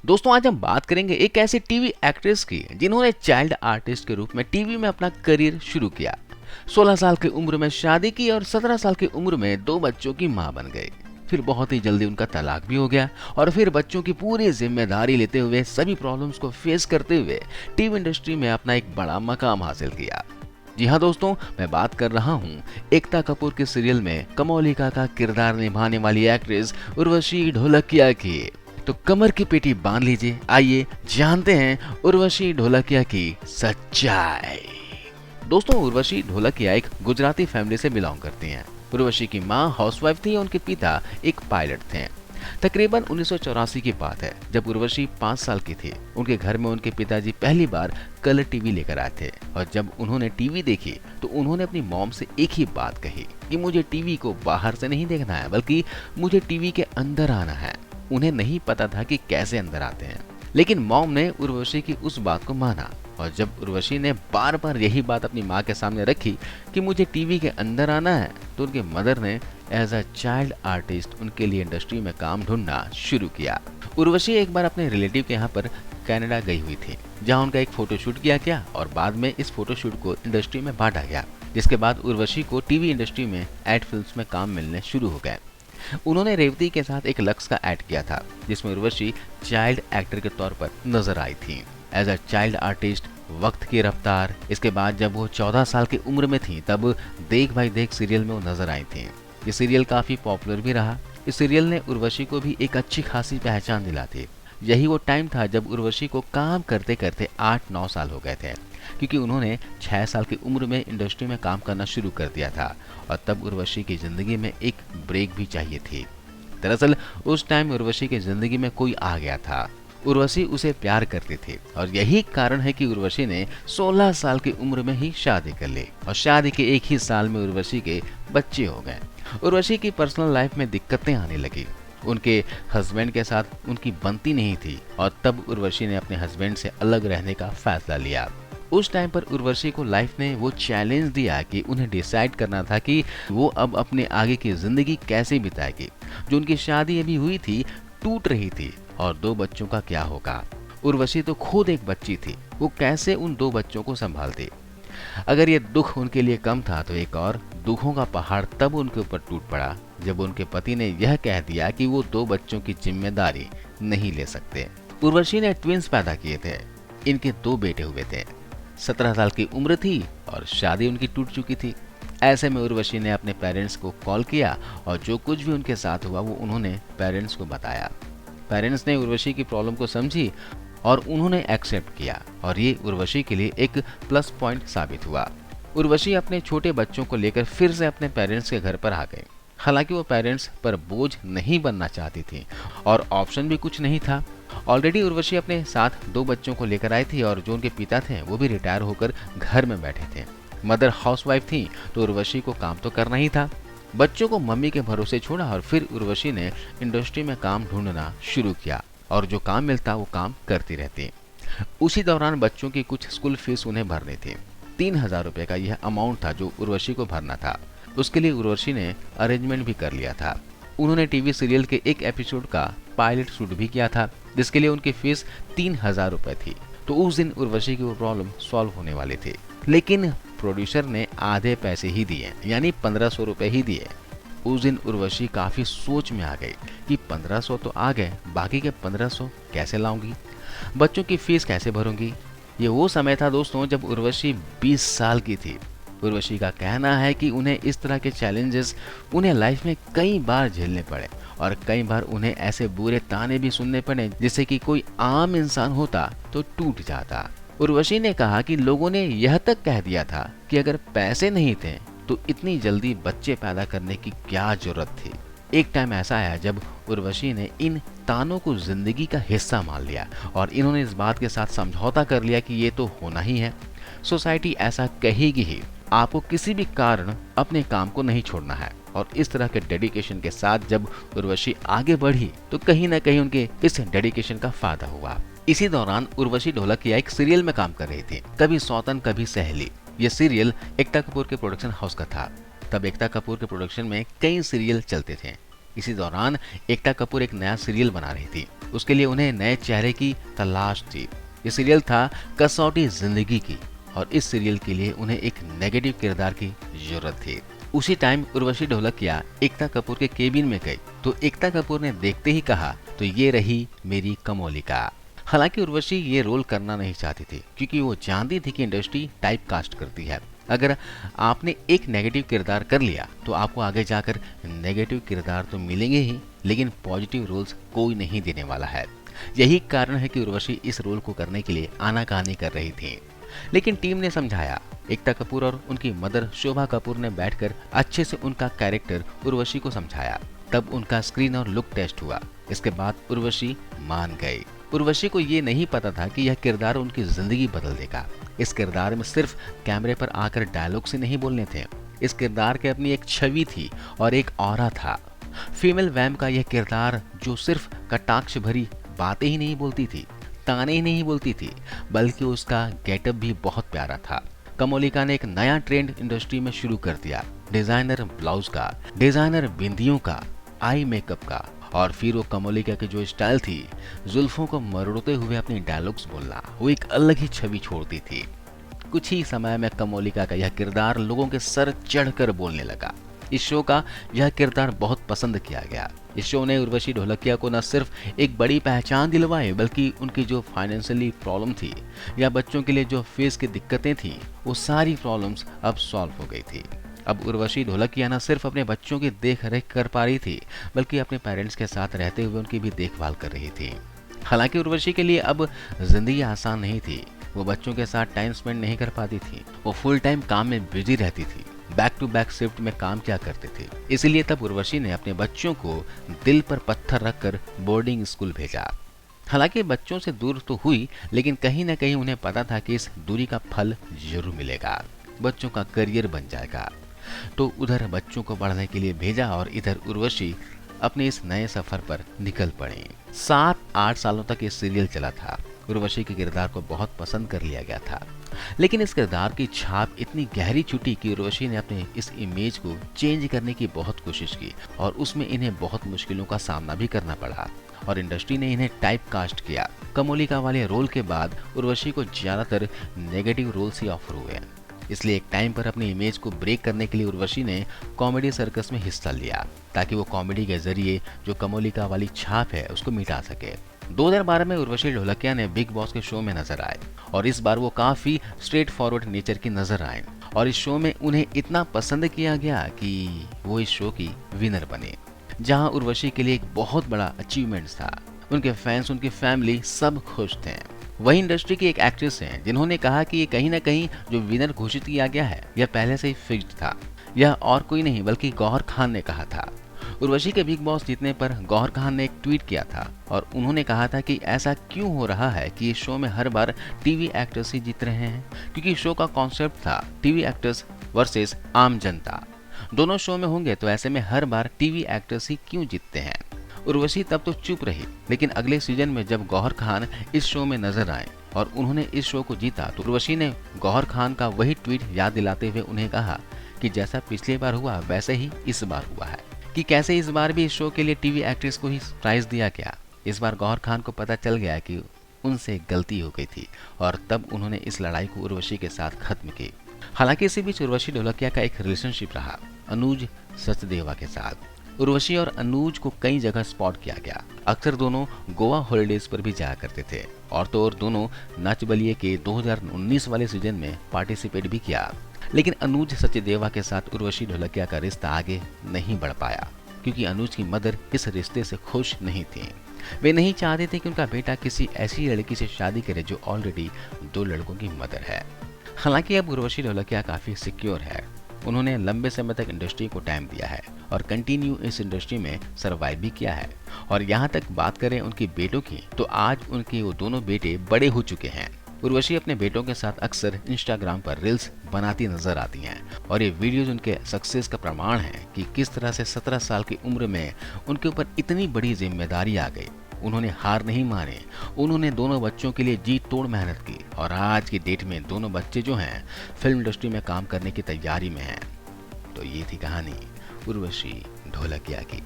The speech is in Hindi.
दोस्तों आज हम बात करेंगे एक ऐसी टीवी एक्ट्रेस की जिन्होंने चाइल्ड आर्टिस्ट के रूप में टीवी में अपना करियर शुरू किया। 16 साल की उम्र में शादी की और 17 साल की उम्र में 2 बच्चों की मां बन गई। फिर बहुत ही जल्दी उनका तलाक भी हो गया और फिर बच्चों की पूरी जिम्मेदारी लेते हुए सभी प्रॉब्लम्स को फेस करते हुए टीवी इंडस्ट्री में अपना एक बड़ा मकाम हासिल किया। जी हाँ दोस्तों, मैं बात कर रहा हूँ एकता कपूर के सीरियल में कमोलिका का किरदार निभाने वाली एक्ट्रेस उर्वशी ढोलकिया की। तो कमर की पेटी बांध लीजिए, आइए जानते हैं उर्वशी ढोलकिया की सच्चाई। दोस्तों उर्वशी ढोलकिया एक गुजराती फैमिली से बिलोंग करती हैं। उर्वशी की मां हाउसवाइफ थी, उनके पिता एक पायलट थे। तकरीबन 1984 की बात है, जब उर्वशी 5 साल की थी। उनके घर में उनके पिताजी पहली बार कलर टीवी लेकर आए थे और जब उन्होंने टीवी देखी तो उन्होंने अपनी मॉम से एक ही बात कही कि मुझे टीवी को बाहर से नहीं देखना है, बल्कि मुझे टीवी के अंदर आना है। उन्हें नहीं पता था कि कैसे अंदर आते हैं, लेकिन मॉम ने उर्वशी की उस बात को माना और जब उर्वशी ने बार बार यही बात अपनी माँ के सामने रखी कि मुझे टीवी के अंदर आना है, तो उनके मदर ने एज अ चाइल्ड आर्टिस्ट उनके लिए इंडस्ट्री में काम ढूंढना शुरू किया। उर्वशी एक बार अपने रिलेटिव के यहाँ पर कनाडा गई हुई थी, जहाँ उनका एक फोटोशूट किया गया और बाद में इस फोटोशूट को इंडस्ट्री में बांटा गया, जिसके बाद उर्वशी को टीवी इंडस्ट्री में एड फिल्म्स में काम मिलने शुरू हो गए। उन्होंने रेवती के साथ एक लक्स का ऐड किया था, जिसमें उर्वशी चाइल्ड एक्टर के तौर पर नजर आई थी। एज अ चाइल्ड आर्टिस्ट, वक्त की रफ्तार, इसके बाद जब वो 14 साल की उम्र में थी तब देख भाई देख सीरियल में वो नजर आई थी। ये सीरियल काफी पॉपुलर भी रहा। इस सीरियल ने उर्वशी को भी एक अच्छी खासी पहचान दिला थी। यही वो टाइम था जब उर्वशी को काम करते करते 8-9 साल हो गए थे, क्योंकि उन्होंने 6 साल की उम्र में इंडस्ट्री में काम करना शुरू कर दिया था और तब उर्वशी की जिंदगी में एक ब्रेक भी चाहिए थी। दरअसल उस टाइम उर्वशी की जिंदगी में कोई आ गया था। उर्वशी उसे प्यार करती थी और यही कारण है कि उर्वशी ने 16 साल की उम्र में ही शादी कर ली और शादी के एक ही साल में उर्वशी के बच्चे हो गए। उर्वशी की पर्सनल लाइफ में दिक्कतें आने लगी। उनके हस्बैंड के साथ उनकी बनती नहीं थी और तब उर्वशी ने अपने हस्बैंड से अलग रहने का फैसला लिया। उस टाइम पर उर्वशी को लाइफ ने वो चैलेंज दिया कि उन्हें डिसाइड करना था कि वो अब अपने आगे की जिंदगी कैसे बिताएगी। जो उनकी शादी अभी हुई थी, टूट रही थी, और 2 बच्चों का क्या होगा। उर्वशी तो खुद एक बच्ची थी, वो कैसे उन 2 बच्चों को संभालती। अगर ये दुख उनके लिए कम था तो एक और दुखों का पहाड़ तब उनके ऊपर टूट पड़ा जब उनके पति ने यह कह दिया कि वो 2 बच्चों की जिम्मेदारी नहीं ले सकते। उर्वशी ने ट्विंस पैदा किए थे। इनके 2 बेटे हुए थे। 17 साल की उम्र थी और शादी उनकी टूट चुकी थी। ऐसे में उर्वशी ने अपने पेरेंट्स को कॉल किया और जो कुछ भी उनके साथ हुआ वो उन्होंने पेरेंट्स को बताया। पेरेंट्स ने उर्वशी की प्रॉब्लम को समझी और उन्होंने एक्सेप्ट किया और ये उर्वशी के लिए एक प्लस पॉइंट साबित हुआ। उर्वशी अपने छोटे बच्चों को लेकर फिर से अपने पेरेंट्स के घर पर आ गए। हालांकि वो पेरेंट्स पर बोझ नहीं बनना चाहती थी और ऑप्शन भी कुछ नहीं था। ऑलरेडी उर्वशी अपने साथ 2 बच्चों को लेकर आई थी और जो उनके पिता थे वो भी रिटायर होकर घर में बैठे थे। मदर हाउसवाइफ थी तो उर्वशी को काम तो करना ही था। बच्चों को मम्मी के भरोसे छोड़ा और फिर उर्वशी ने इंडस्ट्री में काम ढूंढना शुरू किया और जो काम मिलता वो काम करती रहती। उसी दौरान बच्चों की कुछ स्कूल फीस उन्हें भरनी थी। 3000 रुपए का यह अमाउंट था जो उर्वशी को भरना था। उसके लिए उर्वशी ने अरेंजमेंट भी कर लिया था। उन्होंने टीवी सीरियल के एक एपिसोड का पायलट शूट भी किया था, जिसके लिए उनकी फीस 3000 रुपए थी। तो उस दिन उर्वशी की वो प्रॉब्लम सॉल्व होने वाली थी, लेकिन प्रोड्यूसर ने आधे पैसे ही दिए, यानी 1500 रुपए ही दिए। उस दिन उर्वशी काफी सोच में आ गई कि 1500 तो आ गए, बाकी के 1500 कैसे लाऊंगी, बच्चों की फीस कैसे भरूंगी। ये वो समय था दोस्तों जब उर्वशी 20 साल की थी। उर्वशी का कहना है कि उन्हें इस तरह के चैलेंजेस उन्हें लाइफ में कई बार झेलने पड़े और कई बार उन्हें ऐसे बुरे ताने भी सुनने पड़े जिससे कि कोई आम इंसान होता तो टूट जाता। उर्वशी ने कहा कि लोगों ने यह तक कह दिया था कि अगर पैसे नहीं थे तो इतनी जल्दी बच्चे पैदा करने की क्या जरूरत थी। एक टाइम ऐसा आया जब उर्वशी ने इन तानों को जिंदगी का हिस्सा मान लिया और इन्होंने इस बात के साथ समझौता कर लिया कि ये तो होना ही है, सोसाइटी ऐसा कहेगी ही, आपको किसी भी कारण अपने काम को नहीं छोड़ना है। और इस तरह के डेडिकेशन के साथ जब उर्वशी आगे बढ़ी तो कहीं ना कहीं उनके इस डेडिकेशन का फायदा हुआ। इसी दौरान उर्वशी ढोलकिया एक सीरियल में काम कर रही थी, कभी सौतन कभी सहेली। ये सीरियल एकता कपूर के प्रोडक्शन हाउस का था। तब एकता कपूर के प्रोडक्शन में कई सीरियल चलते थे। इसी दौरान एकता कपूर एक नया सीरियल बना रही थी उसके लिए उन्हें नए चेहरे की तलाश थी। ये सीरियल था कसौटी जिंदगी की और इस सीरियल के लिए उन्हें एक नेगेटिव किरदार की जरूरत थी। उसी टाइम उर्वशी ढोलकिया एकता कपूर के केबिन में गई तो एकता कपूर ने देखते ही कहा, तो ये रही मेरी कमोलिका। हालांकि उर्वशी ये रोल करना नहीं चाहती थी क्योंकि वो जानती थी कि इंडस्ट्री टाइप कास्ट करती है। अगर आपने एक नेगेटिव किरदार कर लिया तो आपको आगे जाकर नेगेटिव किरदार तो मिलेंगे ही, लेकिन पॉजिटिव रोल्स कोई नहीं देने वाला है। यही कारण है कि उर्वशी इस रोल को करने के लिए आनाकानी कर रही थी। लेकिन टीम ने समझाया। एकता कपूर और उनकी मदर शोभा कपूर ने बैठकर अच्छे से उनका कैरेक्टर उर्वशी को समझाया। तब उनका स्क्रीन और लुक टेस्ट हुआ। इसके बाद उर्वशी मान गई। उर्वशी को ये नहीं पता था कि यह किरदार उनकी जिंदगी बदल देगा। इस किरदार में सिर्फ कैमरे पर आकर डायलॉग से नहीं बोलने थे। इस किरदार के अपनी एक छवि थी और एक ऑरा था। फीमेल वैम्प का यह किरदार जो सिर्फ कटाक्ष भरी बातें ही नहीं बोलती थी, ताने ही नहीं बोलती थी, बल्कि उसका गेटअप भी बहुत प्यारा था। कमोलिका ने एक नया ट्रेंड इंडस्ट्री में शुरू कर दिया, डिजाइनर ब्लाउज का, डिजाइनर बिंदियों का, आई मेकअप का। और फिर वो कमोलिका की जो स्टाइल थी, जुल्फों को मरोड़ते हुए अपनी डायलॉग्स बोलना, वो एक अलग ही छवि छोड़ती थी। कुछ ही समय में कमोलिका का यह किरदार लोगों के सर चढ़कर बोलने लगा। इस शो का यह किरदार बहुत पसंद किया गया। इस शो ने उर्वशी ढोलकिया को न सिर्फ एक बड़ी पहचान दिलवाई, बल्कि उनकी जो फाइनेंशियली प्रॉब्लम थी या बच्चों के लिए जो फेस की दिक्कतें थी, वो सारी प्रॉब्लम्स अब सॉल्व हो गई थी। अब उर्वशी ढोलकिया न सिर्फ अपने बच्चों की देख रेख कर पा रही थी, बल्कि अपने पेरेंट्स के साथ रहते हुए उनकी भी देखभाल कर रही थी। हालांकि उर्वशी के लिए अब जिंदगी आसान नहीं थी। वो बच्चों के साथ टाइम स्पेंड नहीं कर पाती थी। वो फुल टाइम काम में बिजी रहती थी, बैक टू बैक शिफ्ट में काम किया करते थे। इसलिए तब उर्वशी ने अपने बच्चों को दिल पर पत्थर रखकर बोर्डिंग स्कूल भेजा। हालांकि बच्चों से दूर तो हुई, लेकिन कहीं ना कहीं उन्हें पता था कि इस दूरी का फल जरूर मिलेगा, बच्चों का करियर बन जाएगा। तो उधर बच्चों को पढ़ने के लिए भेजा और इधर उर्वशी अपने इस नए सफर पर निकल पड़ी। 7-8 सालों तक ये सीरियल चला था। उर्वशी के किरदार को बहुत पसंद कर लिया गया था, लेकिन इस किरदार की छाप इतनी गहरी छुटी कि उर्वशी ने अपने इस इमेज को चेंज करने की बहुत कोशिश की और उसमें इन्हें बहुत मुश्किलों का सामना भी करना पड़ा और इंडस्ट्री ने इन्हें टाइप कास्ट किया। कमोलिका वाले रोल के बाद उर्वशी को ज्यादातर नेगेटिव रोल्स ही ऑफर हुए, इसलिए एक टाइम पर अपनी इमेज को ब्रेक करने के लिए उर्वशी ने कॉमेडी सर्कस में हिस्सा लिया, ताकि वो कॉमेडी के जरिए जो कमोलिका वाली छाप है उसको मिटा सके। 2012 में उर्वशी ढोलकिया ने बिग बॉस के शो में नजर आए और इस बार वो काफी स्ट्रेट फॉरवर्ड नेचर की नजर आए और इस शो में उन्हें इतना पसंद किया गया कि वो इस शो की विनर बने, जहां उर्वशी के लिए एक बहुत बड़ा अचीवमेंट था। उनके फैंस, उनकी फैमिली सब खुश थे। वही इंडस्ट्री की एक एक्ट्रेस हैं जिन्होंने कहा कि ये कहीं ना कहीं जो विनर घोषित किया गया है यह पहले से ही फिक्स्ड था। यह और कोई नहीं बल्कि गौहर खान ने कहा था। उर्वशी के बिग बॉस जीतने पर गौहर खान ने एक ट्वीट किया था और उन्होंने कहा था कि ऐसा क्यों हो रहा है कि इस शो में हर बार टीवी एक्टर्स ही जीत रहे हैं, क्योंकि शो का कॉन्सेप्ट था टीवी एक्टर्स वर्सेस आम जनता। दोनों शो में होंगे तो ऐसे में हर बार टीवी एक्टर्स ही क्यों जीतते हैं। उर्वशी तब तो चुप रही, लेकिन अगले सीजन में जब गौहर खान इस शो में नजर आए और उन्होंने इस शो को जीता तो उर्वशी ने गौहर खान का वही ट्वीट याद दिलाते हुए उन्हें कहा कि जैसा पिछली बार हुआ वैसे ही इस बार हुआ है, कि कैसे इस बार भी इस शो के लिए टीवी एक्ट्रेस को ही प्राइज दिया गया। इस बार गौहर खान को पता चल गया कि उनसे गलती हो गई थी और तब उन्होंने इस लड़ाई को उर्वशी के साथ खत्म की। हालांकि इसी बीच उर्वशी ढोलकिया का एक रिलेशनशिप रहा अनुज सचदेवा के साथ। उर्वशी और अनुज को कई जगह स्पॉट किया गया। अक्सर दोनों गोवा हॉलिडेज पर भी जाया करते थे और तो और दोनों नच बलिए के 2019 वाले सीजन में पार्टिसिपेट भी किया। लेकिन अनुज सचदेवा के साथ उर्वशी ढोलकिया का रिश्ता आगे नहीं बढ़ पाया, क्योंकि अनुज की मदर इस रिश्ते से खुश नहीं थी। वे नहीं चाहते थे कि उनका बेटा किसी ऐसी लड़की से शादी करे जो ऑलरेडी 2 लड़कों की मदर है। हालांकि अब उर्वशी ढोलकिया काफी सिक्योर है। उन्होंने लंबे समय तक इंडस्ट्री को टाइम दिया है और कंटिन्यू इस इंडस्ट्री में सरवाइव भी किया है। और यहाँ तक बात करें उनकी बेटों की, तो आज उनके वो दोनों बेटे बड़े हो चुके हैं। उर्वशी अपने बेटों के साथ अक्सर इंस्टाग्राम पर रील्स बनाती नजर आती हैं और ये वीडियोज उनके सक्सेस का प्रमाण है कि किस तरह से 17 साल की उम्र में उनके ऊपर इतनी बड़ी जिम्मेदारी आ गई। उन्होंने हार नहीं माने, उन्होंने दोनों बच्चों के लिए जी तोड़ मेहनत की और आज की डेट में दोनों बच्चे जो हैं फिल्म इंडस्ट्री में काम करने की तैयारी में हैं। तो ये थी कहानी उर्वशी ढोलकिया की।